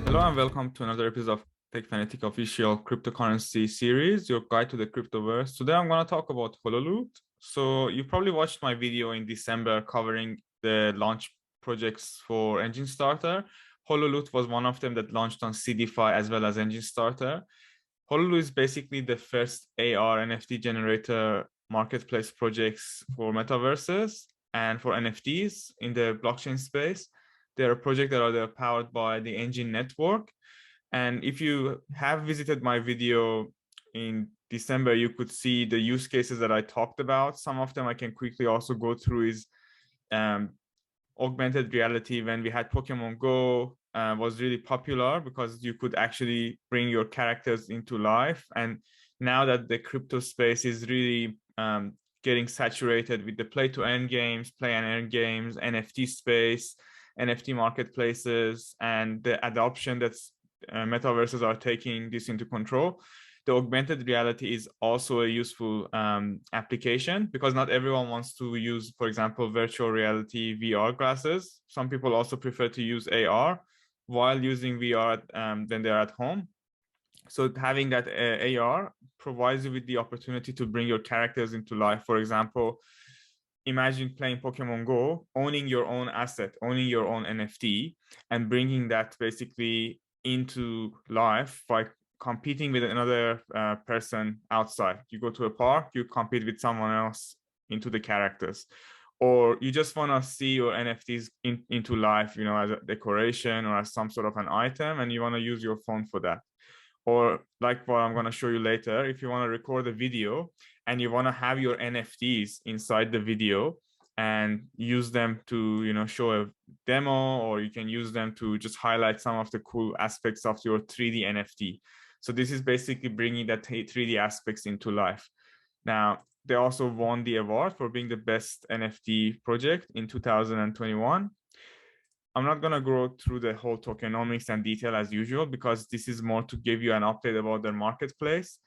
Hello and welcome to another episode of Techfanaticofficial cryptocurrency series, your guide to the Cryptoverse. Today I'm going to talk about Hololoot. So you probably watched my video in December covering the launch projects for Enjinstarter. Hololoot was one of them that launched on CDFI as well as Enjinstarter. Hololoot is basically the first AR NFT generator marketplace projects for metaverses and for NFTs in the blockchain space. They're a project that are powered by the Enjin network. And if you have visited my video in December, you could see the use cases that I talked about. Some of them I can quickly also go through is augmented reality. When we had Pokemon Go was really popular because you could actually bring your characters into life. And now that the crypto space is really getting saturated with the play to earn games, play and earn games, NFT space, NFT marketplaces, and the adoption that's metaverses are taking this into control. The augmented reality is also a useful application because not everyone wants to use, for example, virtual reality VR glasses. Some people also prefer to use AR while using VR when they're at home. So having that AR provides you with the opportunity to bring your characters into life. For example, imagine playing Pokemon Go, owning your own asset, owning your own NFT, and bringing that basically into life by competing with another person outside. You go to a park, you compete with someone else into the characters. Or you just want to see your NFTs into life, you know, as a decoration or as some sort of an item, and you want to use your phone for that. Or like what I'm going to show you later, if you want to record a video and you want to have your NFTs inside the video and use them to, you know, show a demo, or you can use them to just highlight some of the cool aspects of your 3D NFT. So this is basically bringing that 3D aspects into life. Now, they also won the award for being the best NFT project in 2021. I'm not going to go through the whole tokenomics and detail as usual, because this is more to give you an update about their marketplace.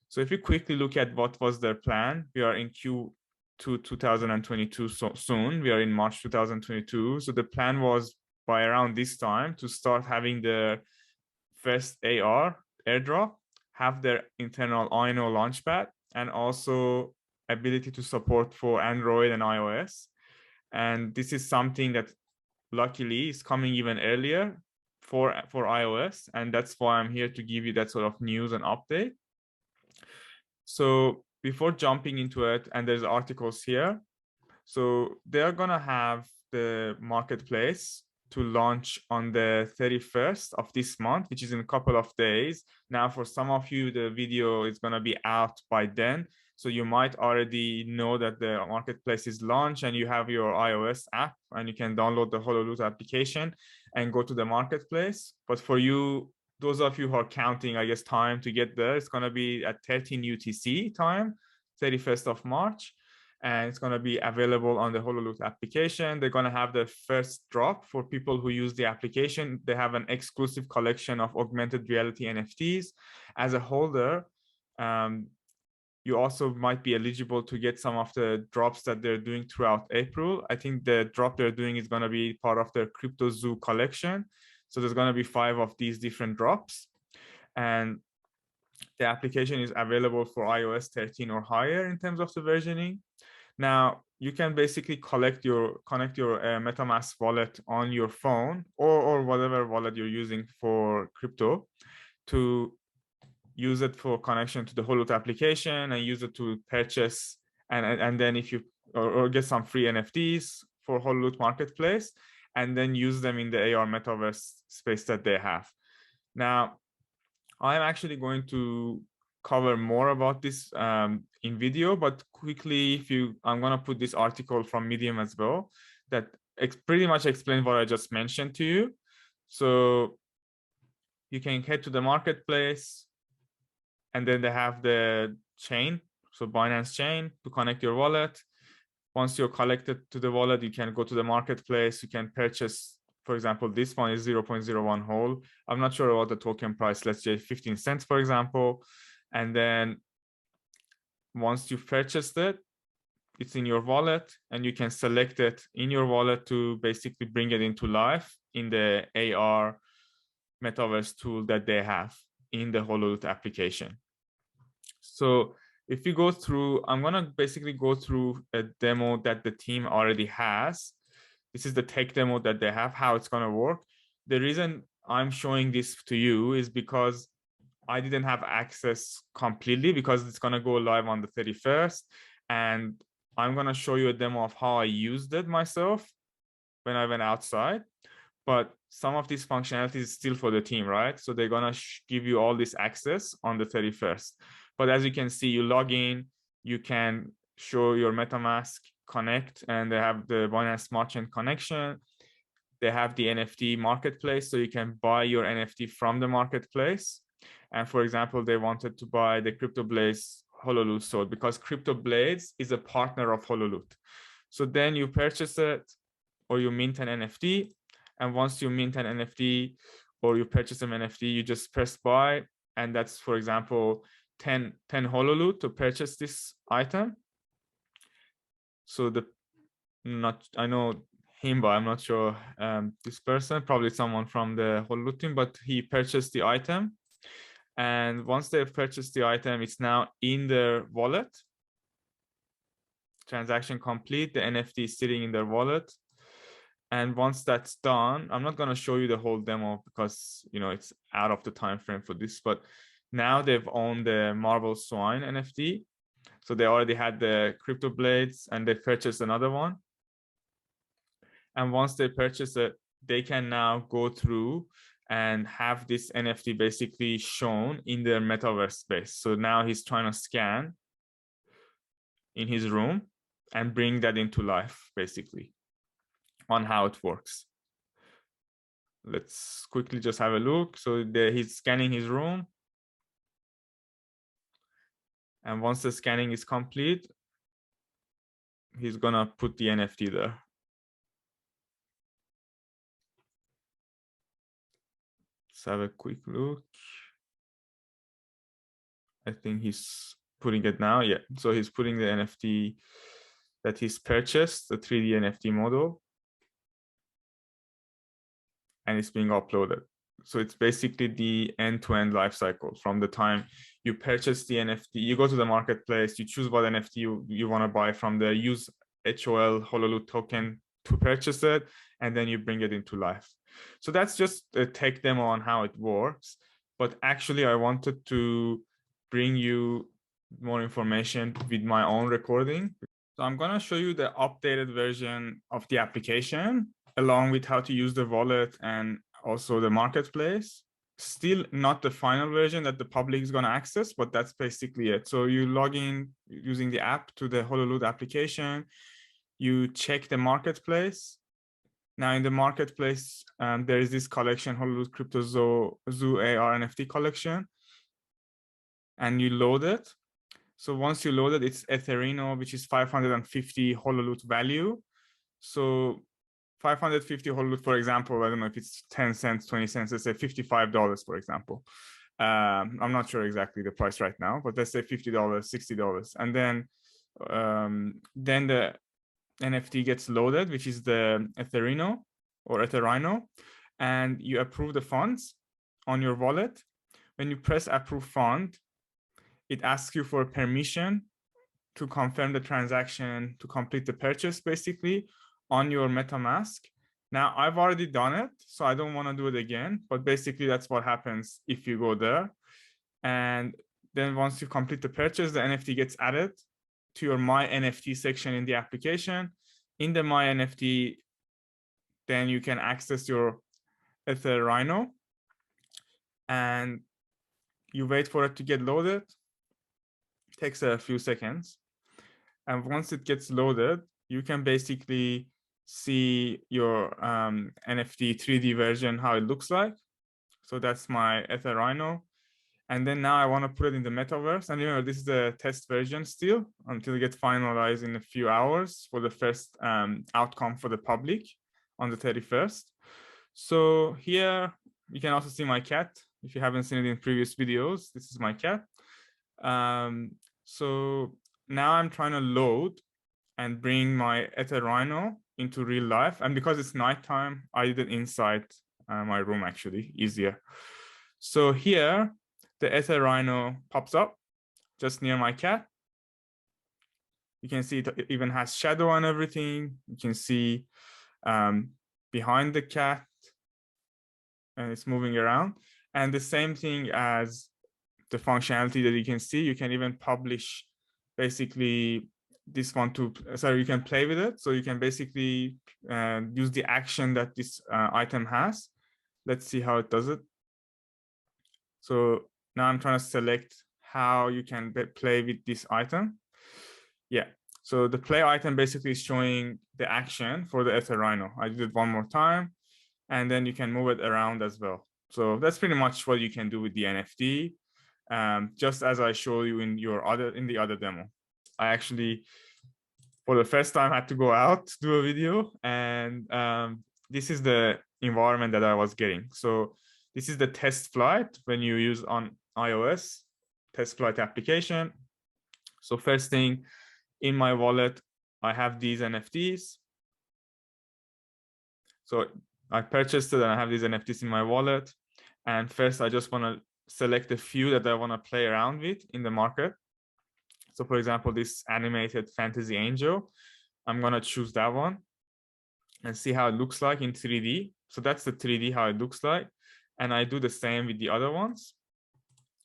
So if you quickly look at what was their plan, we are in Q2 2022 so soon. We are in March 2022. So the plan was by around this time to start having the first AR airdrop, have their internal INO launchpad, and also ability to support for Android and iOS. And this is something that luckily is coming even earlier for iOS, and that's why I'm here to give you that sort of news and update. So before jumping into it, and there's articles here, so they're gonna have the marketplace to launch on the 31st of this month, which is in a couple of days. Now, for some of you, the video is gonna be out by then. So you might already know that the marketplace is launched and you have your iOS app and you can download the Hololoot application and go to the marketplace. But for you, those of you who are counting, I guess, time to get there, it's going to be at 13 UTC time, 31st of March. And it's going to be available on the Hololoot application. They're going to have the first drop for people who use the application. They have an exclusive collection of augmented reality NFTs. As a holder, you also might be eligible to get some of the drops that they're doing throughout April. I think the drop they're doing is going to be part of their Crypto Zoo collection. So there's going to be 5 of these different drops. And the application is available for iOS 13 or higher in terms of the versioning. Now, you can basically connect your MetaMask wallet on your phone or whatever wallet you're using for crypto to use it for connection to the Hololoot application and use it to purchase and then if you or get some free NFTs for Hololoot marketplace, and then use them in the AR metaverse space that they have. Now, I'm actually going to cover more about this in video, but quickly, I'm going to put this article from Medium as well that pretty much explains what I just mentioned to you. So you can head to the marketplace, and then they have the chain, so Binance chain, to connect your wallet. Once you're connected to the wallet, you can go to the marketplace. You can purchase, for example, this one is 0.01 whole. I'm not sure about the token price. Let's say 15 cents, for example. And then once you've purchased it, it's in your wallet, and you can select it in your wallet to basically bring it into life in the AR metaverse tool that they have in the Hololoot application. So if you go through, I'm going to basically go through a demo that the team already has. This is the tech demo that they have, how it's going to work. The reason I'm showing this to you is because I didn't have access completely, because it's going to go live on the 31st. And I'm going to show you a demo of how I used it myself when I went outside. But some of these functionality is still for the team, right? So they're going to give you all this access on the 31st. But as you can see, you log in, you can show your MetaMask connect, and they have the Binance Smart Chain connection. They have the NFT marketplace, so you can buy your NFT from the marketplace. And for example, they wanted to buy the CryptoBlades Hololoot sword because CryptoBlades is a partner of Hololoot. So then you purchase it or you mint an NFT. And once you mint an NFT or you purchase an NFT, you just press buy. And that's, for example, 10 Hololoot to purchase this item. So I know him, but I'm not sure this person, probably someone from the Hololoot team, but he purchased the item. And once they've purchased the item, it's now in their wallet. Transaction complete, the NFT is sitting in their wallet. And once that's done, I'm not going to show you the whole demo because, you know, it's out of the time frame for this, but now they've owned the Marble Swine NFT. So they already had the Crypto Blades and they purchased another one. And once they purchase it, they can now go through and have this NFT basically shown in their metaverse space. So now he's trying to scan in his room and bring that into life, basically, on how it works. Let's quickly just have a look. So he's scanning his room. And once the scanning is complete, he's gonna put the NFT there. Let's have a quick look. I think he's putting it now. Yeah, so he's putting the NFT that he's purchased, the 3D NFT model, and it's being uploaded. So it's basically the end-to-end life cycle from the time you purchase the NFT, you go to the marketplace, you choose what NFT you want to buy from there, use HOL Hololoot token to purchase it, and then you bring it into life. So that's just a tech demo on how it works. But actually, I wanted to bring you more information with my own recording. So I'm going to show you the updated version of the application, along with how to use the wallet and also the marketplace. Still not the final version that the public is going to access, but that's basically it. So you log in using the app to the Hololoot application. You check the marketplace. Now in the marketplace, there is this collection, Hololoot Crypto Zoo AR NFT collection, and you load it. So once you load it, it's Ethereum, which is 550 Hololoot value. So 550 Hololoot, for example, I don't know if it's 10 cents, 20 cents, let's say $55, for example. I'm not sure exactly the price right now, but let's say $50, $60. And then the NFT gets loaded, which is the Ethereum or Ethereum, and you approve the funds on your wallet. When you press approve fund, it asks you for permission to confirm the transaction, to complete the purchase, basically, on your MetaMask. Now, I've already done it, so I don't want to do it again, but basically that's what happens if you go there. And then once you complete the purchase, the NFT gets added to your My NFT section in the application. In the My NFT, then you can access your Ethereum and you wait for it to get loaded. It takes a few seconds. And once it gets loaded, you can basically see your NFT 3D version, how it looks like. So that's my Ethereum. And then now I want to put it in the metaverse. And remember, this is the test version still until it gets finalized in a few hours for the first outcome for the public on the 31st. So here you can also see my cat. If you haven't seen it in previous videos, this is my cat. So now I'm trying to load and bring my Ethereum into real life. And because it's nighttime, I did it inside my room actually, easier. So here, the Ether Rhino pops up just near my cat. You can see it even has shadow and everything. You can see behind the cat, and it's moving around. And the same thing as the functionality that you can see, you can even publish basically this one to, so you can play with it. So you can basically use the action that this item has. Let's see how it does it. So now I'm trying to select how you can play with this item. Yeah, so the play item basically is showing the action for the Ether Rhino. I did it one more time, and then you can move it around as well. So that's pretty much what you can do with the NFT, just as I showed you in the other demo. I actually, for the first time, had to go out to do a video, and this is the environment that I was getting. So this is the test flight when you use on iOS, test flight application. So first thing, in my wallet, I have these NFTs. So I purchased it and I have these NFTs in my wallet. And first, I just want to select a few that I want to play around with in the market. So for example, this animated fantasy angel, I'm going to choose that one and see how it looks like in 3D. So that's the 3D, how it looks like. And I do the same with the other ones.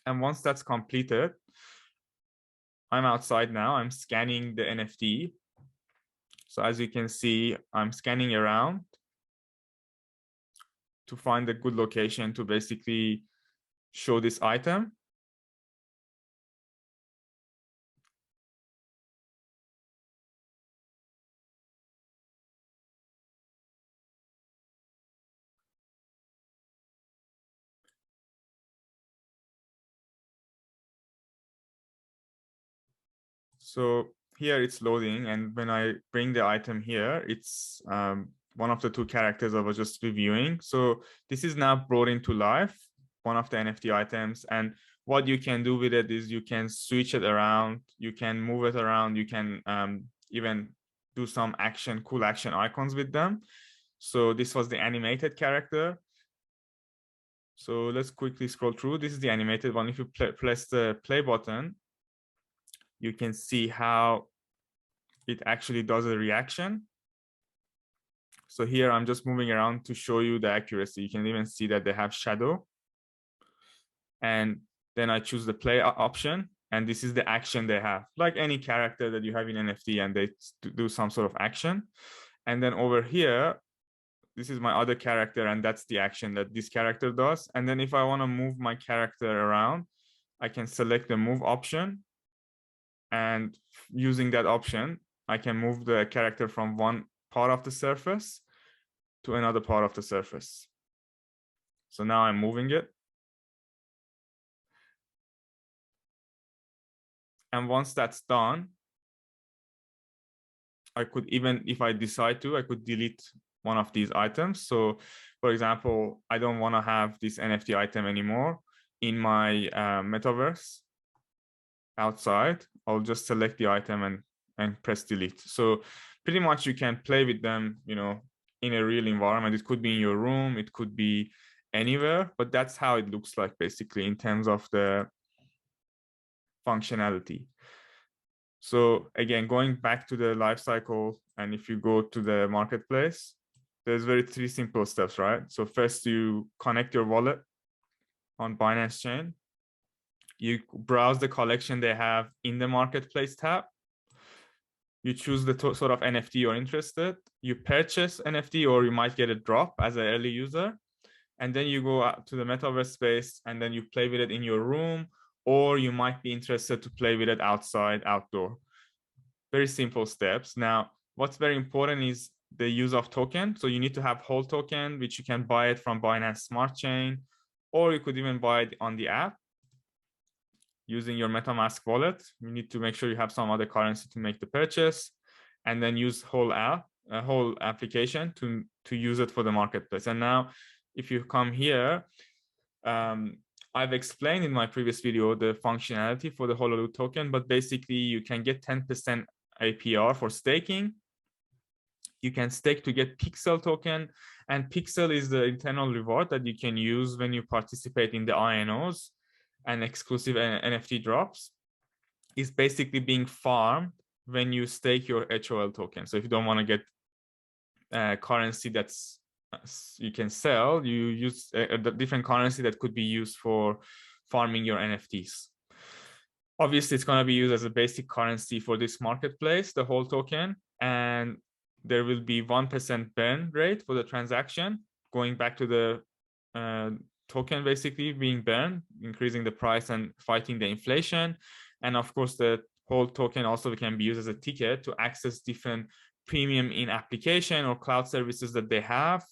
And once that's completed, I'm outside now, I'm scanning the NFT. So as you can see, I'm scanning around to find a good location to basically show this item. So here it's loading, and when I bring the item here, it's one of the two characters I was just reviewing. So this is now brought into life, one of the NFT items. And what you can do with it is you can switch it around, you can move it around, you can even do some action, cool action icons with them. So this was the animated character. So let's quickly scroll through. This is the animated one. If you press the play button, you can see how it actually does a reaction. So here I'm just moving around to show you the accuracy. You can even see that they have shadow. And then I choose the play option, and this is the action they have, like any character that you have in NFT, and they do some sort of action. And then over here, this is my other character, and that's the action that this character does. And then if I want to move my character around, I can select the move option. And using that option, I can move the character from one part of the surface to another part of the surface. So now I'm moving it. And once that's done, I could, even if I decide to, I could delete one of these items. So for example, I don't want to have this NFT item anymore in my metaverse outside. I'll just select the item and press delete. So pretty much you can play with them, you know, in a real environment. It could be in your room, it could be anywhere, but that's how it looks like basically in terms of the functionality. So again, going back to the life cycle, and if you go to the marketplace, there's three simple steps, right? So first you connect your wallet on Binance Chain. You browse the collection they have in the marketplace tab. You choose the sort of NFT you're interested. You purchase NFT, or you might get a drop as an early user. And then you go out to the metaverse space, and then you play with it in your room, or you might be interested to play with it outside, outdoor. Very simple steps. Now, what's very important is the use of token. So you need to have whole token, which you can buy it from Binance Smart Chain, or you could even buy it on the app using your MetaMask wallet. You need to make sure you have some other currency to make the purchase, and then use whole application to use it for the marketplace. And now, if you come here, I've explained in my previous video the functionality for the Hololoot token, but basically you can get 10% APR for staking. You can stake to get pixel token, And Pixel is the internal reward that you can use when you participate in the INOs and exclusive NFT drops. Is basically being farmed when you stake your HOL token. So if you don't want to get currency that's you can sell, you use a different currency that could be used for farming your NFTs. Obviously, it's going to be used as a basic currency for this marketplace, the whole token, and there will be 1% burn rate for the transaction, going back to the token basically being burned, increasing the price and fighting the inflation. And of course, the whole token also can be used as a ticket to access different premium in application or cloud services that they have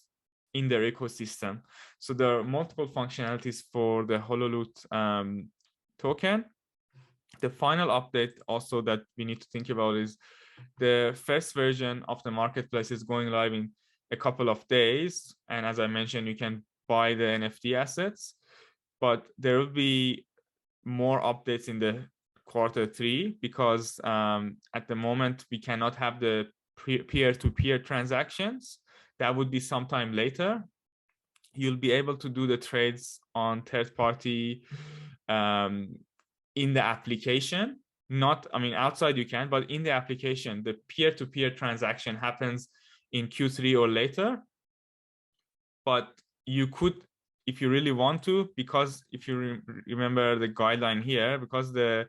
in their ecosystem. So there are multiple functionalities for the Hololoot token. The final update also that we need to think about is the first version of the marketplace is going live in a couple of days. And as I mentioned, you can buy the NFT assets, but there will be more updates in the Q3 because at the moment we cannot have the peer-to-peer transactions. That would be sometime later. You'll be able to do the trades on third-party in the application. Not, I mean, outside you can, but in the application, the peer-to-peer transaction happens in Q3 or later. But you could, if you really want to, because if you remember the guideline here, because the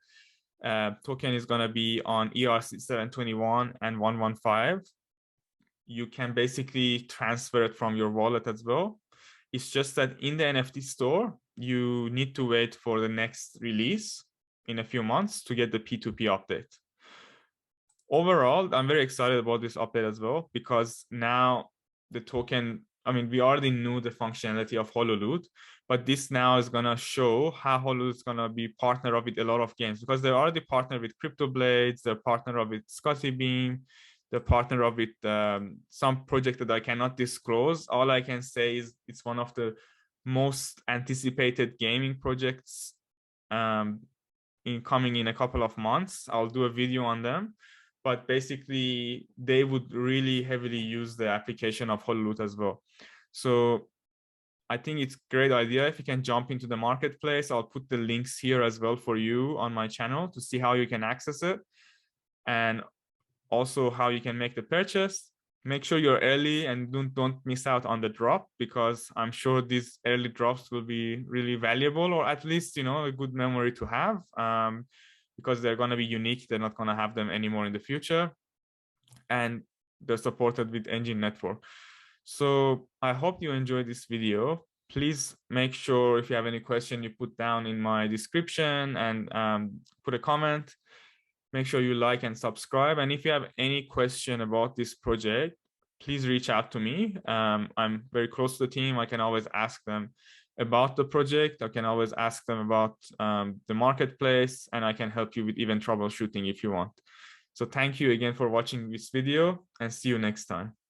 token is going to be on ERC 721 and 115, you can basically transfer it from your wallet as well. It's just that in the NFT store, you need to wait for the next release in a few months to get the P2P update. Overall, I'm very excited about this update as well, because now the token, I mean, we already knew the functionality of Hololoot, but this now is going to show how Hololoot is going to be partnered up with a lot of games, because they're already partnered with CryptoBlades, they're partnered up with Scotty Beam, they're partnered up with some project that I cannot disclose. All I can say is it's one of the most anticipated gaming projects coming in a couple of months. I'll do a video on them, but basically they would really heavily use the application of Hololoot as well. So I think it's a great idea if you can jump into the marketplace. I'll put the links here as well for you on my channel to see how you can access it, and also how you can make the purchase. Make sure you're early and don't miss out on the drop, because I'm sure these early drops will be really valuable, or at least, you know, a good memory to have, because they're going to be unique. They're not going to have them anymore in the future, and they're supported with Enjin network. So I hope you enjoyed this video. Please make sure if you have any question, you put down in my description and put a comment. Make sure you like and subscribe. And if you have any question about this project, please reach out to me. I'm very close to the team. I can always ask them about the project. I can always ask them about the marketplace, and I can help you with even troubleshooting if you want. So thank you again for watching this video, and see you next time.